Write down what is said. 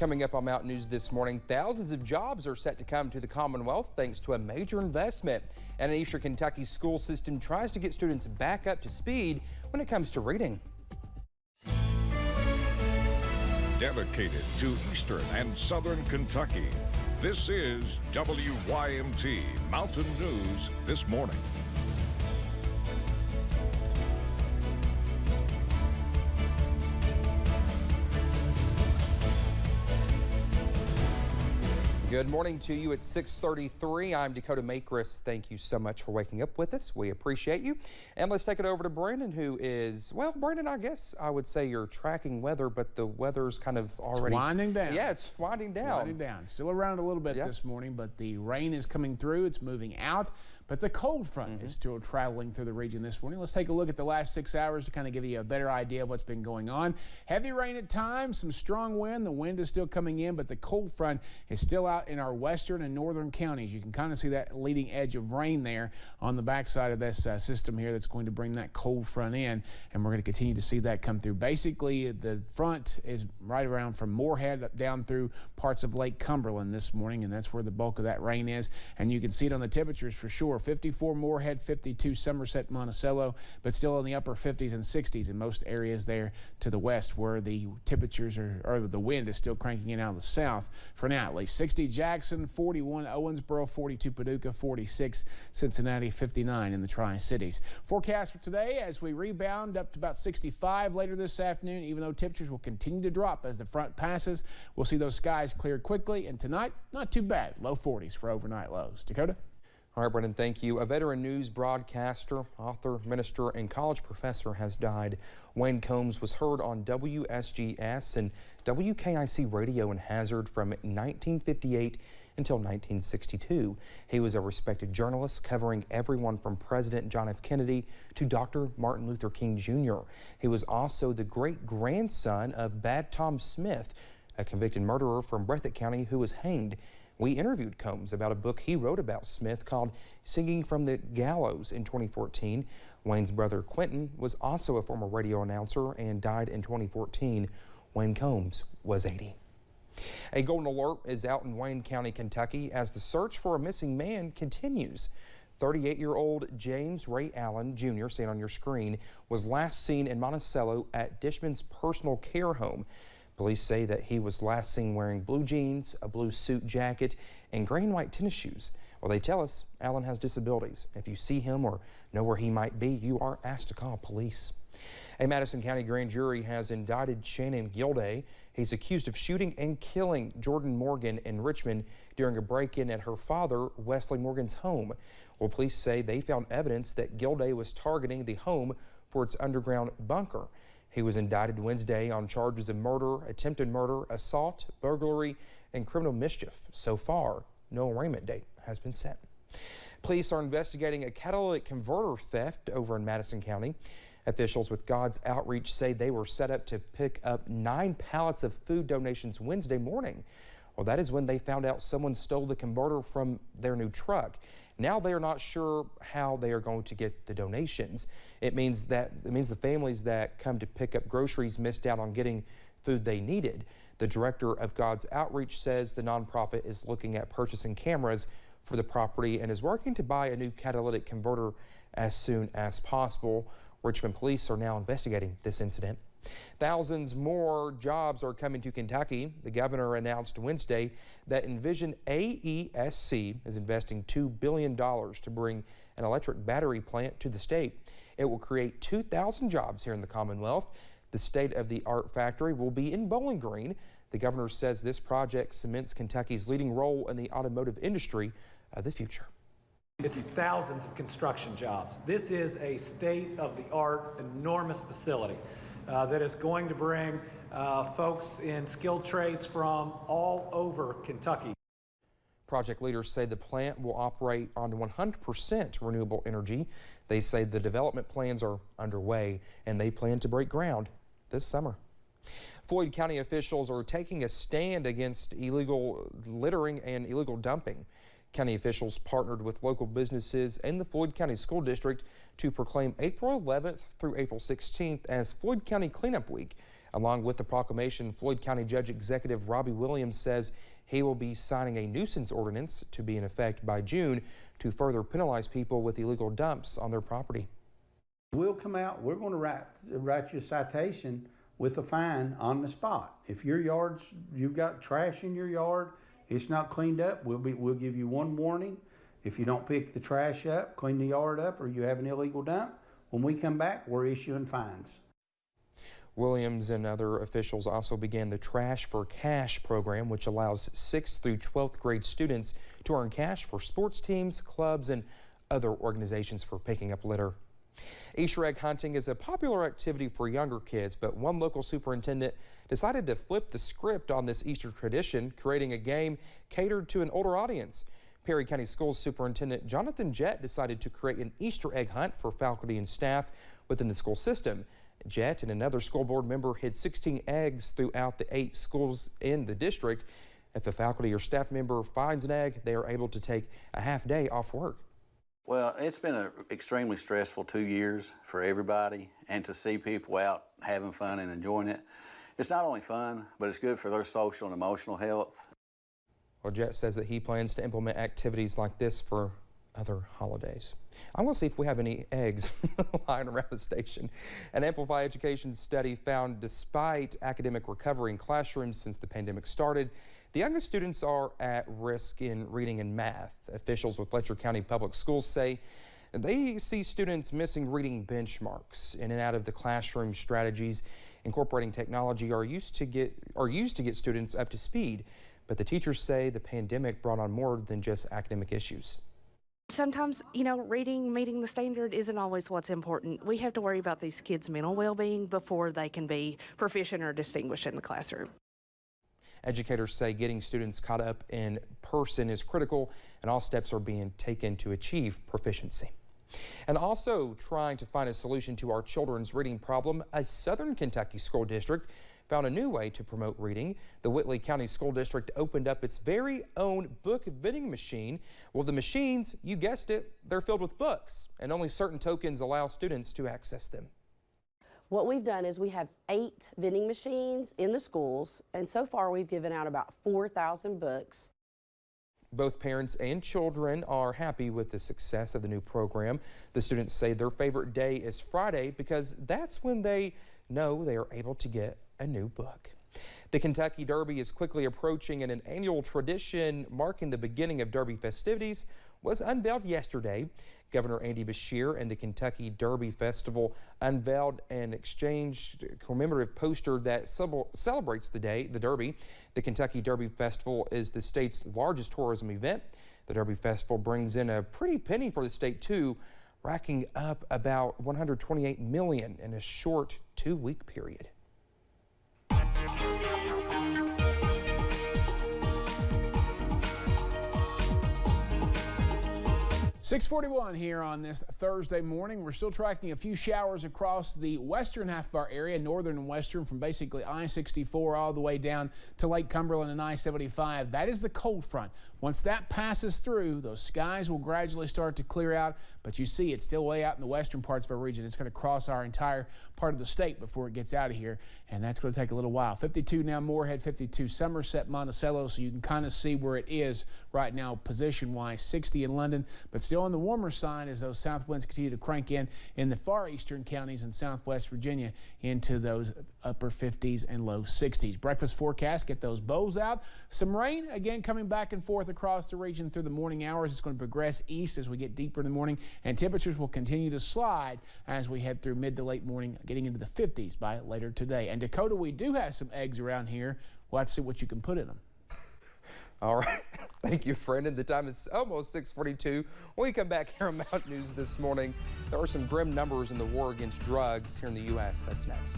Coming up on Mountain News this morning, thousands of jobs are set to come to the Commonwealth thanks to a major investment. And an Eastern Kentucky school system tries to get students back up to speed when it comes to reading. Dedicated to Eastern and Southern Kentucky, this is WYMT Mountain News this morning. Good morning to you at 6:33. I'm Dakota Makris. Thank you so much for waking up with us. We appreciate you. And let's take it over to Brandon, who is, well, Brandon, I guess I would say you're tracking weather, but the weather's kind of already... It's winding down. Yeah, it's winding down. It's winding down. Still around a little bit this morning, but the rain is coming through. It's moving out, but the cold front is still traveling through the region this morning. Let's take a look at the last 6 hours to kind of give you a better idea of what's been going on. Heavy rain at times, some strong wind. The wind is still coming in, but the cold front is still out in our western and northern counties. You can kind of see that leading edge of rain there on the backside of this system here that's going to bring that cold front in, and we're going to continue to see that come through. Basically, the front is right around from Moorhead up down through parts of Lake Cumberland this morning, and that's where the bulk of that rain is. And you can see it on the temperatures for sure. 54 Moorhead, 52 Somerset, Monticello, but still in the upper 50s and 60s in most areas there to the west, where the temperatures or the wind is still cranking in out of the south for now at least. 60 Jackson, 41 Owensboro, 42 Paducah, 46 Cincinnati, 59 in the Tri-Cities. Forecast for today as we rebound up to about 65 later this afternoon, even though temperatures will continue to drop as the front passes. We'll see those skies clear quickly, and tonight, not too bad. Low 40s for overnight lows. Dakota? All right, Brendan, thank you. A veteran news broadcaster, author, minister, and college professor has died. Wayne Combs was heard on WSGS and WKIC radio in Hazard from 1958 until 1962. He was a respected journalist covering everyone from President John F. Kennedy to Dr. Martin Luther King Jr. He was also the great-grandson of Bad Tom Smith, a convicted murderer from Breathitt County who was hanged. We interviewed Combs about a book he wrote about Smith called Singing from the Gallows in 2014. Wayne's brother Quentin was also a former radio announcer and died in 2014. Wayne Combs was 80. A golden alert is out in Wayne County, Kentucky as the search for a missing man continues. 38-year-old James Ray Allen Jr., seen on your screen, was last seen in Monticello at Dishman's personal care home. Police say that he was last seen wearing blue jeans, a blue suit jacket, and gray and white tennis shoes. Well, they tell us Allen has disabilities. If you see him or know where he might be, you are asked to call police. A Madison County grand jury has indicted Shannon Gilday. He's accused of shooting and killing Jordan Morgan in Richmond during a break-in at her father, Wesley Morgan's home. Well, police say they found evidence that Gilday was targeting the home for its underground bunker. He was indicted Wednesday on charges of murder, attempted murder, assault, burglary, and criminal mischief. So far, no arraignment date has been set. Police are investigating a catalytic converter theft over in Madison County. Officials with God's Outreach say they were set up to pick up 9 pallets of food donations Wednesday morning. Well, that is when they found out someone stole the converter from their new truck. Now they are not sure how they are going to get the donations. It means the families that come to pick up groceries missed out on getting food they needed. The director of God's Outreach says the nonprofit is looking at purchasing cameras for the property and is working to buy a new catalytic converter as soon as possible. Richmond police are now investigating this incident. Thousands more jobs are coming to Kentucky. The governor announced Wednesday that Envision AESC is investing $2 billion to bring an electric battery plant to the state. It will create 2,000 jobs here in the Commonwealth. The state-of-the-art factory will be in Bowling Green. The governor says this project cements Kentucky's leading role in the automotive industry of the future. It's thousands of construction jobs. This is a state-of-the-art, enormous facility that is going to bring folks in skilled trades from all over Kentucky. Project leaders say the plant will operate on 100% renewable energy. They say the development plans are underway and they plan to break ground this summer. Floyd County officials are taking a stand against illegal littering and illegal dumping. County officials partnered with local businesses and the Floyd County School District to proclaim April 11th through April 16th as Floyd County Cleanup Week. Along with the proclamation, Floyd County Judge Executive Robbie Williams says he will be signing a nuisance ordinance to be in effect by June to further penalize people with illegal dumps on their property. We'll come out, we're going to write you a citation with a fine on the spot. If you've got trash in your yard, it's not cleaned up, we'll give you one warning. If you don't pick the trash up, clean the yard up, or you have an illegal dump, when we come back, we're issuing fines. Williams and other officials also began the Trash for Cash program, which allows 6th through 12th grade students to earn cash for sports teams, clubs, and other organizations for picking up litter. Easter egg hunting is a popular activity for younger kids, but one local superintendent decided to flip the script on this Easter tradition, creating a game catered to an older audience. Perry County Schools Superintendent Jonathan Jett decided to create an Easter egg hunt for faculty and staff within the school system. Jett and another school board member hid 16 eggs throughout the 8 schools in the district. If a faculty or staff member finds an egg, they are able to take a half day off work. Well, it's been an extremely stressful 2 years for everybody, and to see people out having fun and enjoying it, it's not only fun, but it's good for their social and emotional health. Well, Jett says that he plans to implement activities like this for other holidays. I want to see if we have any eggs lying around the station. An Amplify Education study found despite academic recovery in classrooms since the pandemic started, the youngest students are at risk in reading and math. Officials with Letcher County Public Schools say they see students missing reading benchmarks. In and out of the classroom, strategies incorporating technology are used to get students up to speed. But the teachers say the pandemic brought on more than just academic issues. Sometimes, reading, meeting the standard isn't always what's important. We have to worry about these kids' mental well-being before they can be proficient or distinguished in the classroom. Educators say getting students caught up in person is critical, and all steps are being taken to achieve proficiency. And also trying to find a solution to our children's reading problem, a Southern Kentucky school district found a new way to promote reading. The Whitley County School District opened up its very own book vending machine. Well, the machines, you guessed it, they're filled with books, and only certain tokens allow students to access them. What we've done is we have 8 vending machines in the schools, and so far we've given out about 4,000 books. Both parents and children are happy with the success of the new program. The students say their favorite day is Friday because that's when they know they are able to get a new book. The Kentucky Derby is quickly approaching, and an annual tradition marking the beginning of Derby festivities was unveiled yesterday. Governor Andy Beshear and the Kentucky Derby Festival unveiled an exchanged commemorative poster that celebrates the Derby. The Kentucky Derby Festival is the state's largest tourism event. The Derby Festival brings in a pretty penny for the state too, racking up about $128 million in a short 2-week period. 6:41 here on this Thursday morning. We're still tracking a few showers across the western half of our area, northern and western, from basically I-64 all the way down to Lake Cumberland and I-75. That is the cold front. Once that passes through, those skies will gradually start to clear out, but you see it's still way out in the western parts of our region. It's going to cross our entire part of the state before it gets out of here, and that's going to take a little while. 52 now Moorhead, 52 Somerset, Monticello, so you can kind of see where it is right now position-wise. 60 in London, but still on the warmer side as those south winds continue to crank in the far eastern counties in southwest Virginia into those upper 50s and low 60s. Breakfast forecast, get those bows out. Some rain again coming back and forth across the region through the morning hours. It's going to progress east as we get deeper in the morning, and temperatures will continue to slide as we head through mid to late morning, getting into the 50s by later today. And Dakota, we do have some eggs around here. We'll have to see what you can put in them. All right. Thank you, Brendan. The time is almost 6:42. When we come back here on Mountain News this morning, there are some grim numbers in the war against drugs here in the U.S. That's next.